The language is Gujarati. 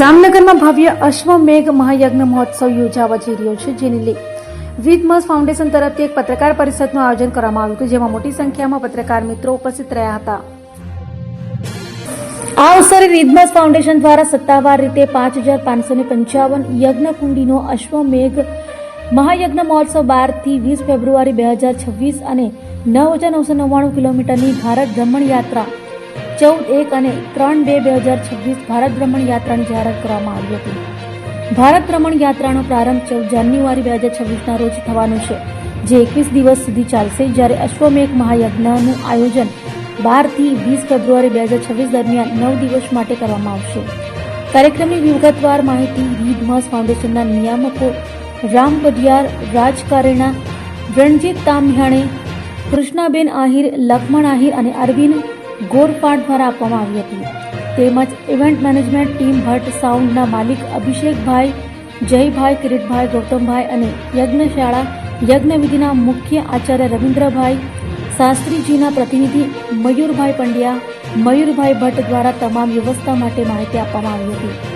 જામનગરમાં ભવ્ય અશ્વમેઘ મહાયજ્ઞ મહોત્સવ યોજાવા જઈ રહ્યો છે, જેને લઈ વિધમસ ફાઉન્ડેશન તરફથી એક પત્રકાર પરિષદનું આયોજન કરવામાં આવ્યું હતું, જેમાં મોટી સંખ્યામાં પત્રકાર મિત્રો ઉપસ્થિત રહ્યા હતા. આ અવસરે વિધમસ ફાઉન્ડેશન દ્વારા સત્તાવાર રીતે 5555 યજ્ઞકુંડીનો અશ્વમેઘ મહાયજ્ઞ મહોત્સવ 12 થી 20 ફેબ્રુઆરી 2026 અને 9,999 કિલોમીટરની ભારત ભ્રમણ યાત્રા 14/1 અને 3/2/2026 ભારત ભ્રમણ યાત્રાની જાહેરાત કરવામાં આવી હતી. ભારત ભ્રમણ યાત્રાનો પ્રારંભ 14 જાન્યુઆરી 2026ના રોજ થવાનો છે, જે 21 દિવસ સુધી ચાલશે, જ્યારે અશ્વમેઘ મહાયજ્ઞનું આયોજન 12 થી 20 ફેબ્રુઆરી 2026 દરમિયાન 9 દિવસ માટે કરવામાં આવશે. કાર્યક્રમની વિગતવાર માહિતી વિધમસ ફાઉન્ડેશનના નિયામકો રામ પઢિયાર, રાજ કારેણા, રણજીત તામ્યાણે, કૃષ્ણાબેન આહિર, લક્ષ્મણ આહિર અને અરવિંદ ગોરપાટ દ્વારા આપવામાં આવી હતી. તેમજ ઇવેન્ટ મેનેજમેન્ટ ટીમ ભટ્ટ, સાઉન્ડના માલિક અભિષેકભાઈ, જયભાઈ, કિરીટભાઈ, ગૌતમભાઈ અને યજ્ઞશાળા યજ્ઞવિધિના મુખ્ય આચાર્ય રવિન્દ્રભાઈ શાસ્ત્રીજીના પ્રતિનિધિ મયુરભાઈ પંડ્યા, મયુરભાઈ ભટ્ટ દ્વારા તમામ વ્યવસ્થા માટે માહિતી આપવામાં આવી હતી.